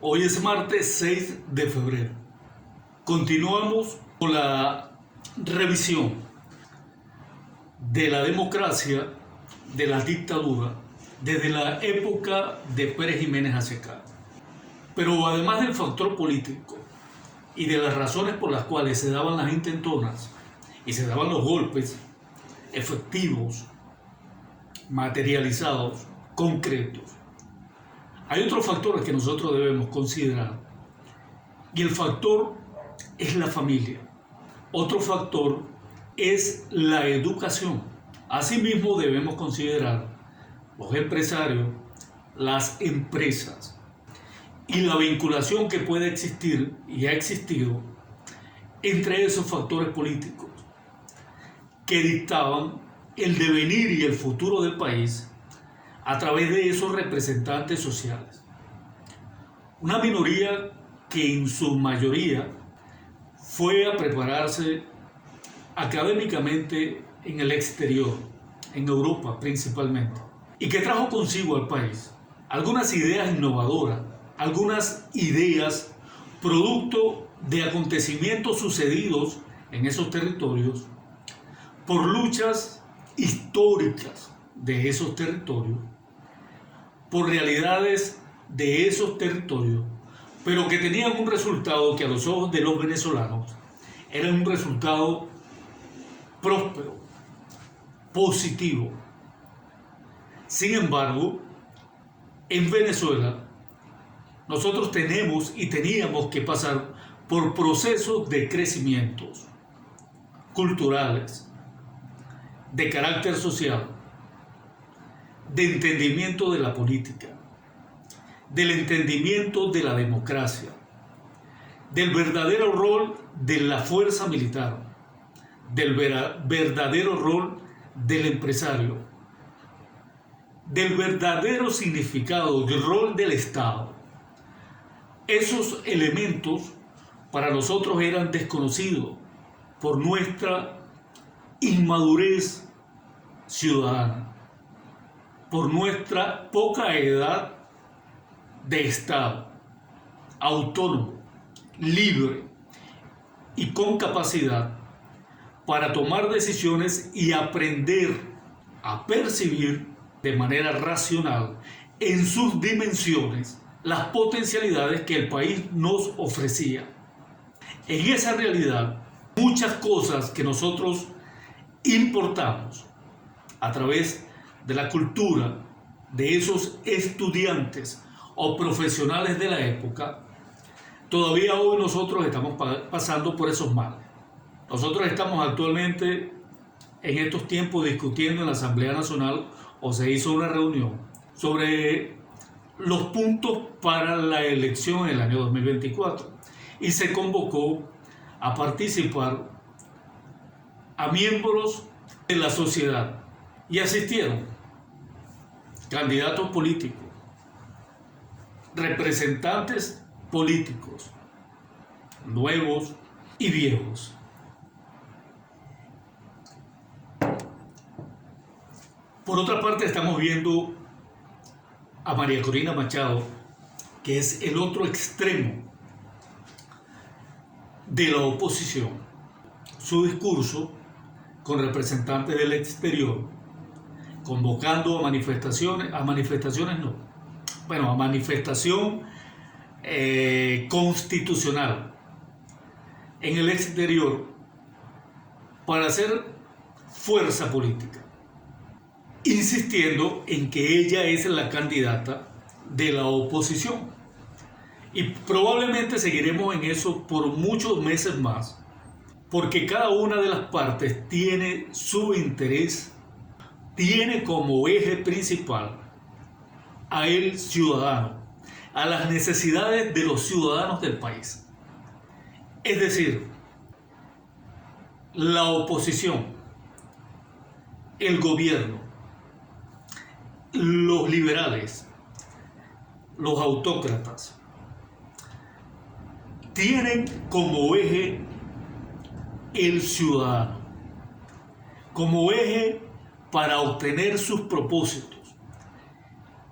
Hoy es martes 6 de febrero. Continuamos con la revisión de la democracia, de la dictadura, desde la época de Pérez Jiménez hacia acá. Pero además del factor político y de las razones por las cuales se daban las intentonas y se daban los golpes efectivos, materializados, concretos, hay otros factores que nosotros debemos considerar. Y el factor es la familia. Otro factor es la educación. Asimismo debemos considerar los empresarios, las empresas y la vinculación que puede existir y ha existido entre esos factores políticos que dictaban el devenir y el futuro del país a través de esos representantes sociales. Una minoría que en su mayoría fue a prepararse académicamente en el exterior, en Europa principalmente, y que trajo consigo al país algunas ideas innovadoras, algunas ideas producto de acontecimientos sucedidos en esos territorios, por luchas históricas de esos territorios, por realidades de esos territorios, pero que tenían un resultado que a los ojos de los venezolanos era un resultado próspero, positivo. Sin embargo, en Venezuela nosotros tenemos y teníamos que pasar por procesos de crecimientos culturales, de carácter social, de entendimiento de la política, del entendimiento de la democracia, del verdadero rol de la fuerza militar, del verdadero rol del empresario, del verdadero significado del rol del Estado. Esos elementos para nosotros eran desconocidos por nuestra inmadurez ciudadana, por nuestra poca edad de Estado, autónomo, libre y con capacidad para tomar decisiones y aprender a percibir de manera racional en sus dimensiones las potencialidades que el país nos ofrecía. En esa realidad, muchas cosas que nosotros importamos a través de la cultura de esos estudiantes o profesionales de la época, todavía hoy nosotros estamos pasando por esos males. Nosotros estamos actualmente en estos tiempos discutiendo en la Asamblea Nacional, o se hizo una reunión sobre los puntos para la elección en el año 2024 y se convocó a participar a miembros de la sociedad y asistieron candidatos políticos, representantes políticos, nuevos y viejos. Por otra parte, estamos viendo a María Corina Machado, que es el otro extremo de la oposición. Su discurso con representantes del exterior, convocando a manifestación constitucional en el exterior para hacer fuerza política, insistiendo en que ella es la candidata de la oposición. Y probablemente seguiremos en eso por muchos meses más, porque cada una de las partes tiene su interés, tiene como eje principal a el ciudadano, a las necesidades de los ciudadanos del país. Es decir, la oposición, el gobierno, los liberales, los autócratas, tienen como eje el ciudadano, como eje para obtener sus propósitos.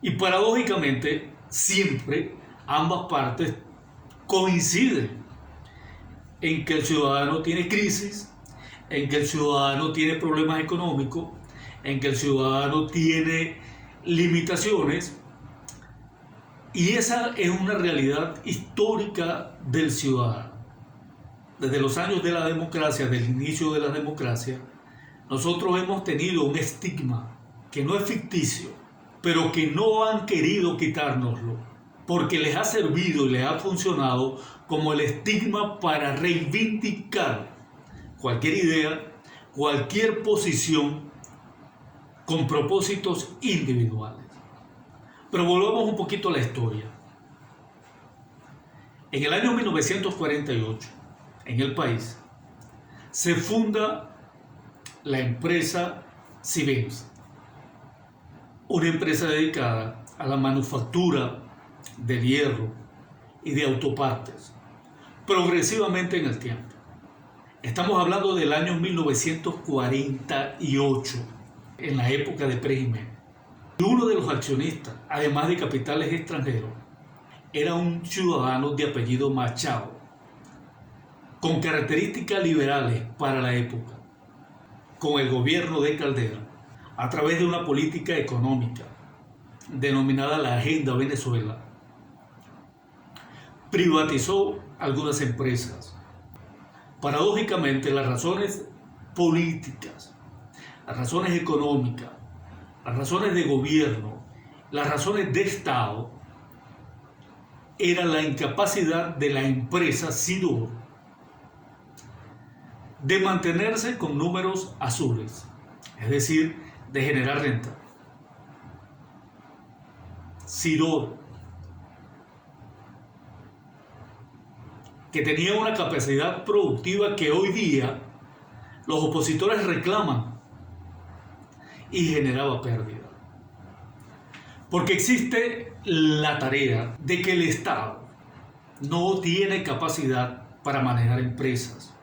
Y paradójicamente siempre ambas partes coinciden en que el ciudadano tiene crisis, en que el ciudadano tiene problemas económicos, en que el ciudadano tiene limitaciones, y esa es una realidad histórica del ciudadano. Desde los años de la democracia, del inicio de la democracia, nosotros hemos tenido un estigma que no es ficticio, pero que no han querido quitárnoslo, porque les ha servido y les ha funcionado como el estigma para reivindicar cualquier idea, cualquier posición con propósitos individuales. Pero volvamos un poquito a la historia. En el año 1948, en el país, se funda la empresa Siemens, una empresa dedicada a la manufactura del hierro y de autopartes, progresivamente en el tiempo. Estamos hablando del año 1948, en la época de Pérez Jiménez. Y uno de los accionistas, además de capitales extranjeros, era un ciudadano de apellido Machado, con características liberales para la época, con el gobierno de Caldera, a través de una política económica denominada la Agenda Venezuela, privatizó algunas empresas. Paradójicamente, las razones políticas, las razones económicas, las razones de gobierno, las razones de Estado, era la incapacidad de la empresa Sidor de mantenerse con números azules, es decir, de generar renta. Sidor, que tenía una capacidad productiva que hoy día los opositores reclaman, y generaba pérdida. Porque existe la tarea de que el Estado no tiene capacidad para manejar empresas.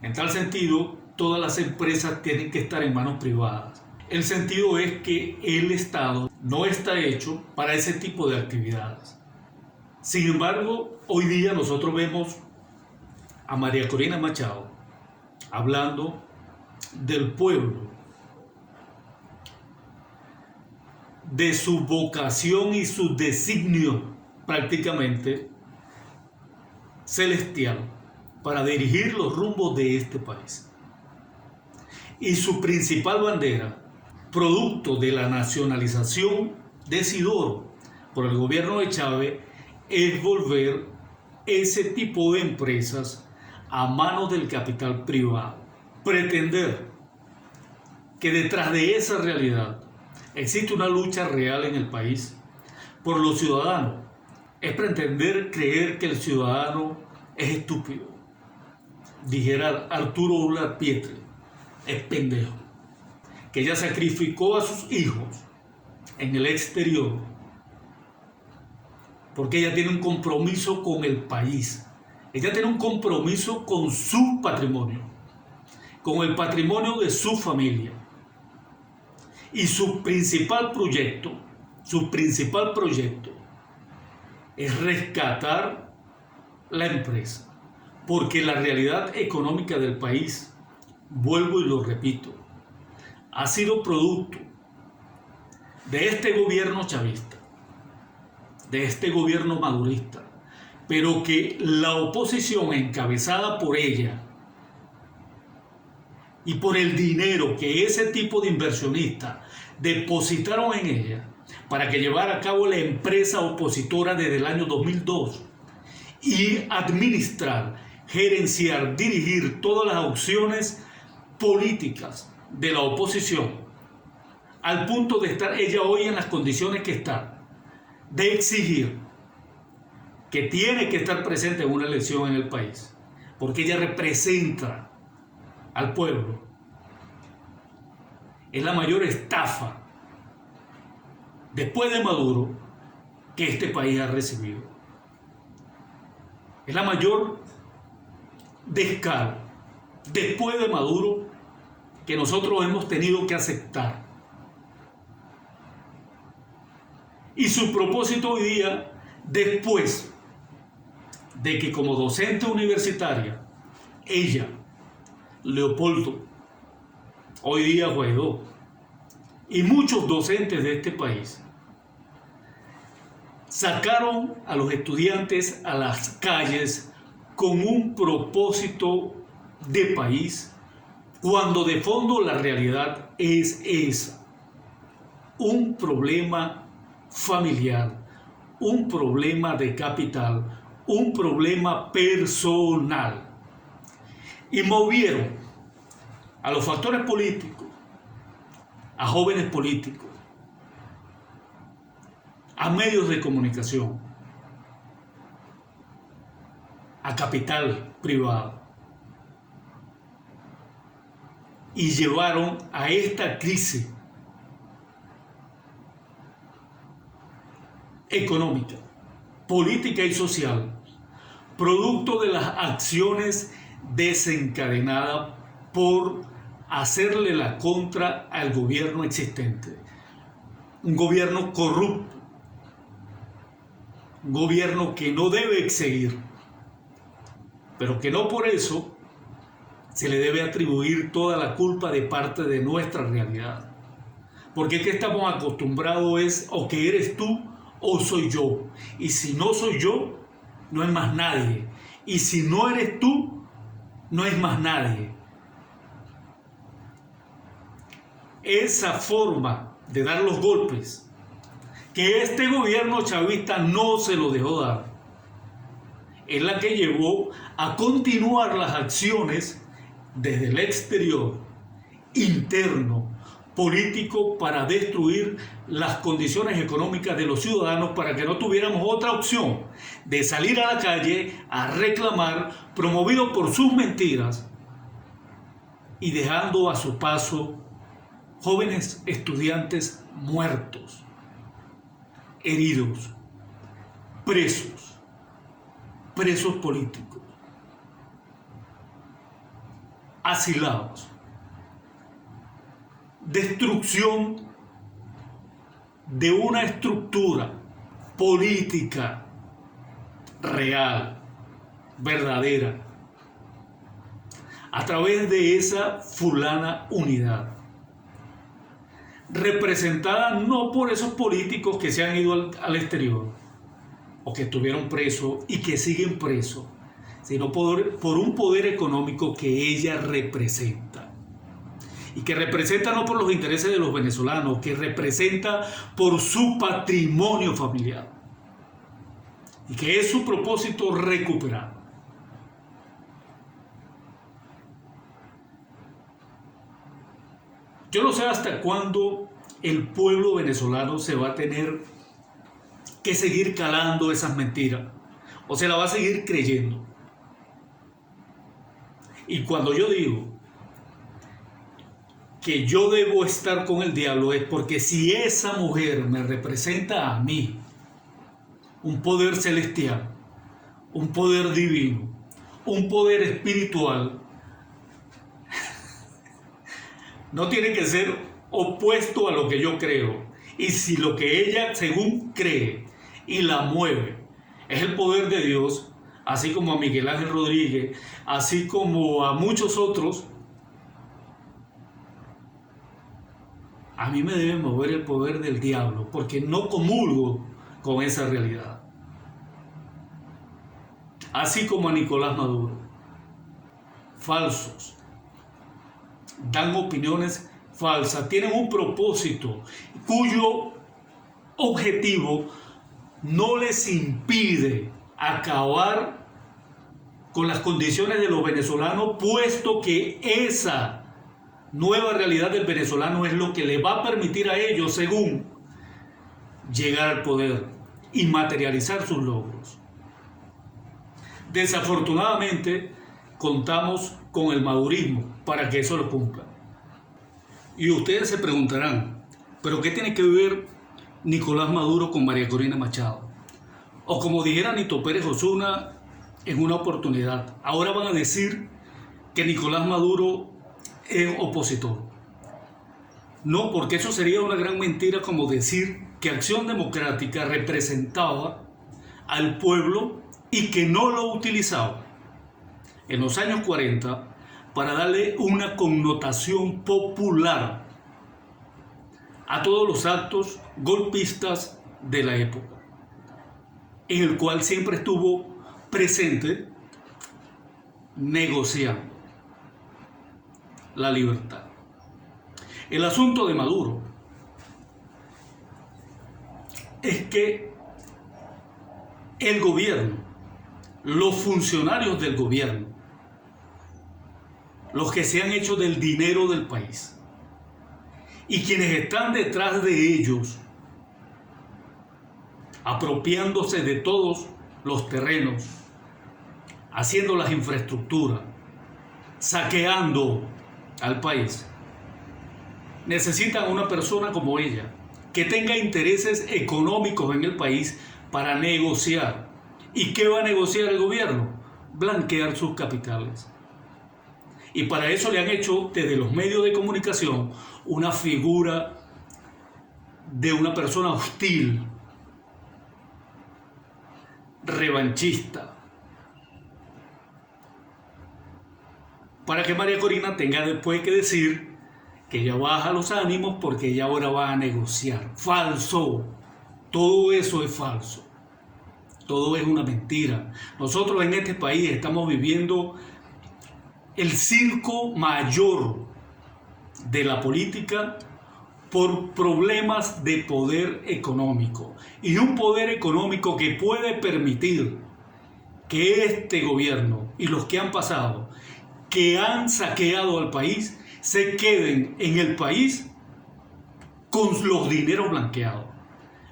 En tal sentido, todas las empresas tienen que estar en manos privadas. El sentido es que el Estado no está hecho para ese tipo de actividades. Sin embargo, hoy día nosotros vemos a María Corina Machado hablando del pueblo, de su vocación y su designio prácticamente celestial para dirigir los rumbos de este país. Y su principal bandera, producto de la nacionalización de Sidor por el gobierno de Chávez, es volver ese tipo de empresas a manos del capital privado. Pretender que detrás de esa realidad existe una lucha real en el país por los ciudadanos es pretender creer que el ciudadano es estúpido. Dijera Arturo Uslar Pietri, es pendejo, que ella sacrificó a sus hijos en el exterior porque ella tiene un compromiso con el país. Ella tiene un compromiso con su patrimonio, con el patrimonio de su familia. Y su principal proyecto es rescatar la empresa. Porque la realidad económica del país, vuelvo y lo repito, ha sido producto de este gobierno chavista, de este gobierno madurista, pero que la oposición encabezada por ella y por el dinero que ese tipo de inversionistas depositaron en ella para que llevara a cabo la empresa opositora desde el año 2002 y administrar, gerenciar, dirigir todas las opciones políticas de la oposición, al punto de estar ella hoy en las condiciones que está, de exigir que tiene que estar presente en una elección en el país, porque ella representa al pueblo. Es la mayor estafa después de Maduro que este país ha recibido. Es la mayor descaro después de Maduro que nosotros hemos tenido que aceptar. Y su propósito hoy día después de que como docente universitaria, ella, Leopoldo, hoy día Guaidó, y muchos docentes de este país, sacaron a los estudiantes a las calles con un propósito de país, cuando de fondo la realidad es esa: un problema familiar, un problema de capital, un problema personal. Y movieron a los factores políticos, a jóvenes políticos, a medios de comunicación, a capital privado, y llevaron a esta crisis económica, política y social, producto de las acciones desencadenadas por hacerle la contra al gobierno existente. Un gobierno corrupto, un gobierno que no debe seguir, pero que no por eso se le debe atribuir toda la culpa de parte de nuestra realidad. Porque es que estamos acostumbrados es o que eres tú o soy yo. Y si no soy yo, no es más nadie. Y si no eres tú, no es más nadie. Esa forma de dar los golpes, que este gobierno chavista no se lo dejó dar, es la que llevó a continuar las acciones desde el exterior, interno, político, para destruir las condiciones económicas de los ciudadanos, para que no tuviéramos otra opción de salir a la calle a reclamar, promovido por sus mentiras, y dejando a su paso jóvenes estudiantes muertos, heridos, presos políticos, asilados, destrucción de una estructura política real, verdadera, a través de esa fulana unidad, representada no por esos políticos que se han ido al exterior o que estuvieron presos y que siguen presos, sino por un poder económico que ella representa. Y que representa no por los intereses de los venezolanos, que representa por su patrimonio familiar. Y que es su propósito recuperar. Yo no sé hasta cuándo el pueblo venezolano se va a tener que seguir calando esas mentiras, o se la va a seguir creyendo. Y cuando yo digo que yo debo estar con el diablo, es porque si esa mujer me representa a mí, un poder celestial, un poder divino, un poder espiritual, no tiene que ser opuesto a lo que yo creo. Y si lo que ella según cree y la mueve es el poder de Dios, así como a Miguel Ángel Rodríguez, así como a muchos otros, a mí me debe mover el poder del diablo, porque no comulgo con esa realidad. Así como a Nicolás Maduro. Falsos. Dan opiniones falsas, tienen un propósito cuyo objetivo no les impide acabar con las condiciones de los venezolanos, puesto que esa nueva realidad del venezolano es lo que le va a permitir a ellos, según, llegar al poder y materializar sus logros. Desafortunadamente, contamos con el madurismo para que eso lo cumpla. Y ustedes se preguntarán, ¿pero qué tiene que ver Nicolás Maduro con María Corina Machado? O como dijera Nito Pérez Osuna en una oportunidad, ahora van a decir que Nicolás Maduro es opositor. No, porque eso sería una gran mentira, como decir que Acción Democrática representaba al pueblo y que no lo utilizaba en los años 40 para darle una connotación popular a todos los actos golpistas de la época, en el cual siempre estuvo presente negociando la libertad. El asunto de Maduro es que el gobierno, los funcionarios del gobierno, los que se han hecho del dinero del país y quienes están detrás de ellos, apropiándose de todos los terrenos, haciendo las infraestructuras, saqueando al país, necesitan una persona como ella, que tenga intereses económicos en el país para negociar. ¿Y qué va a negociar el gobierno? Blanquear sus capitales. Y para eso le han hecho desde los medios de comunicación una figura de una persona hostil, revanchista, para que María Corina tenga después que decir que ella baja los ánimos porque ella ahora va a negociar. Falso. Todo eso es falso. Todo es una mentira. Nosotros en este país estamos viviendo el circo mayor de la política por problemas de poder económico. Y un poder económico que puede permitir que este gobierno y los que han pasado, que han saqueado al país, se queden en el país con los dineros blanqueados,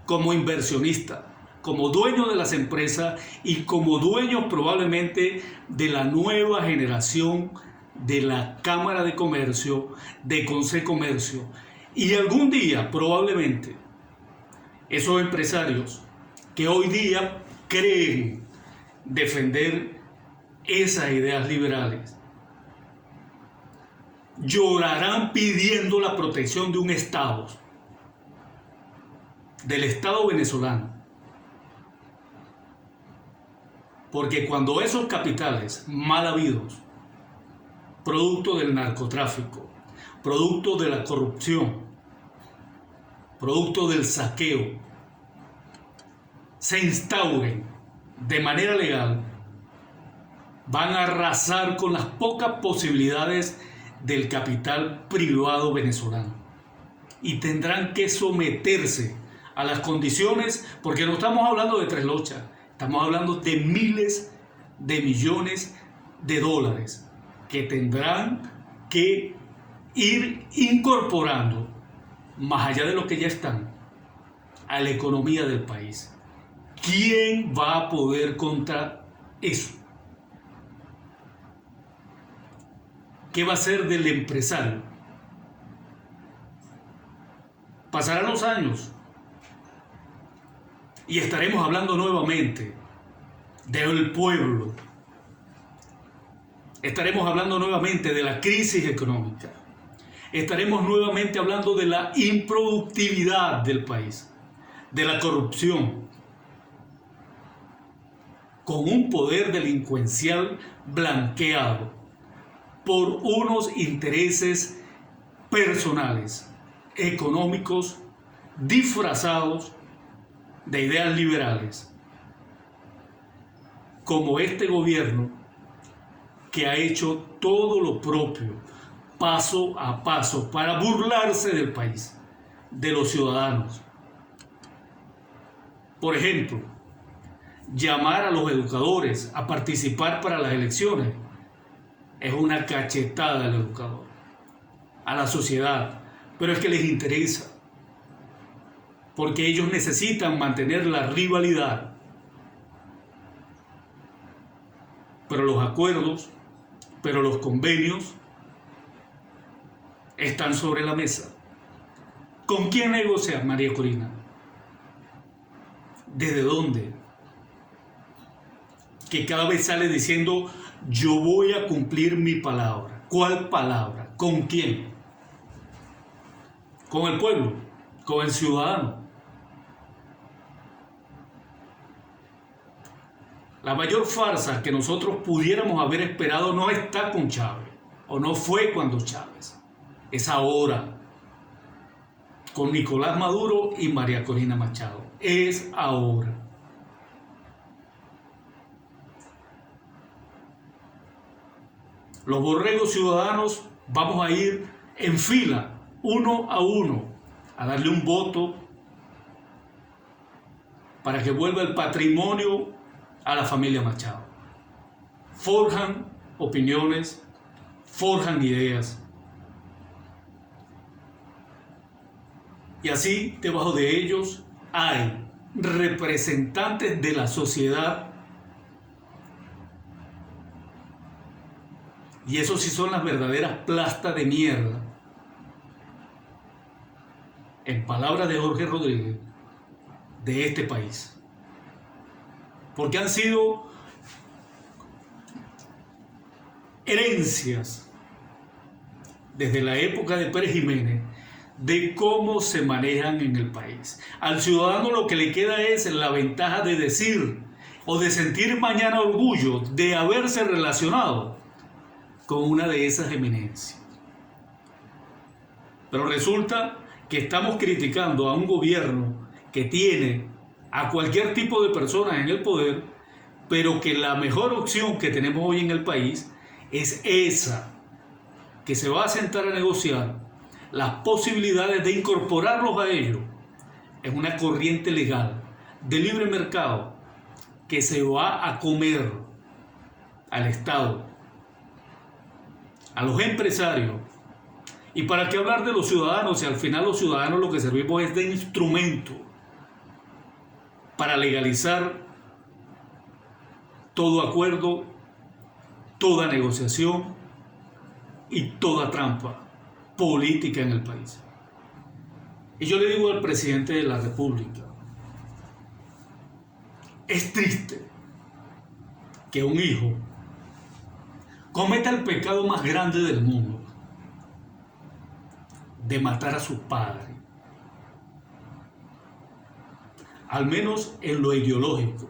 como inversionistas, como dueños de las empresas y como dueños probablemente de la nueva generación de la Cámara de Comercio, de Concecomercio. Y algún día probablemente esos empresarios que hoy día creen defender esas ideas liberales llorarán pidiendo la protección de un Estado, del Estado venezolano. Porque cuando esos capitales mal habidos, producto del narcotráfico, producto de la corrupción, producto del saqueo, se instauren de manera legal, van a arrasar con las pocas posibilidades del capital privado venezolano y tendrán que someterse a las condiciones, porque no estamos hablando de tres lochas, estamos hablando de miles de millones de dólares que tendrán que ir incorporando, más allá de lo que ya están, a la economía del país. ¿Quién va a poder contra eso? ¿Qué va a ser del empresario? Pasarán los años y estaremos hablando nuevamente del pueblo. Estaremos hablando nuevamente de la crisis económica. Estaremos nuevamente hablando de la improductividad del país, de la corrupción, con un poder delincuencial blanqueado por unos intereses personales, económicos, disfrazados de ideas liberales, como este gobierno que ha hecho todo lo propio, paso a paso, para burlarse del país, de los ciudadanos. Por ejemplo, llamar a los educadores a participar para las elecciones es una cachetada al educador, a la sociedad, pero es que les interesa, porque ellos necesitan mantener la rivalidad. Pero los acuerdos, pero los convenios están sobre la mesa. ¿Con quién negocia María Corina? ¿Desde dónde? Que cada vez sale diciendo: yo voy a cumplir mi palabra. ¿Cuál palabra? ¿Con quién? Con el pueblo, con el ciudadano. La mayor farsa que nosotros pudiéramos haber esperado no está con Chávez, o no fue cuando Chávez. Es ahora, con Nicolás Maduro y María Corina Machado. Es ahora. Los borregos ciudadanos vamos a ir en fila, uno a uno, a darle un voto para que vuelva el patrimonio a la familia Machado. Forjan opiniones, forjan ideas. Y así, debajo de ellos, hay representantes de la sociedad. Y esos sí son las verdaderas plastas de mierda. En palabras de Jorge Rodríguez, de este país. Porque han sido herencias desde la época de Pérez Jiménez de cómo se manejan en el país. Al ciudadano lo que le queda es la ventaja de decir o de sentir mañana orgullo de haberse relacionado con una de esas eminencias. Pero resulta que estamos criticando a un gobierno que tiene a cualquier tipo de personas en el poder, pero que la mejor opción que tenemos hoy en el país es esa, que se va a sentar a negociar las posibilidades de incorporarlos a ellos en una corriente legal de libre mercado que se va a comer al Estado, a los empresarios. ¿Y para qué hablar de los ciudadanos si al final los ciudadanos lo que servimos es de instrumento para legalizar todo acuerdo, toda negociación y toda trampa política en el país? Y yo le digo al presidente de la República, es triste que un hijo cometa el pecado más grande del mundo, de matar a su padre, al menos en lo ideológico.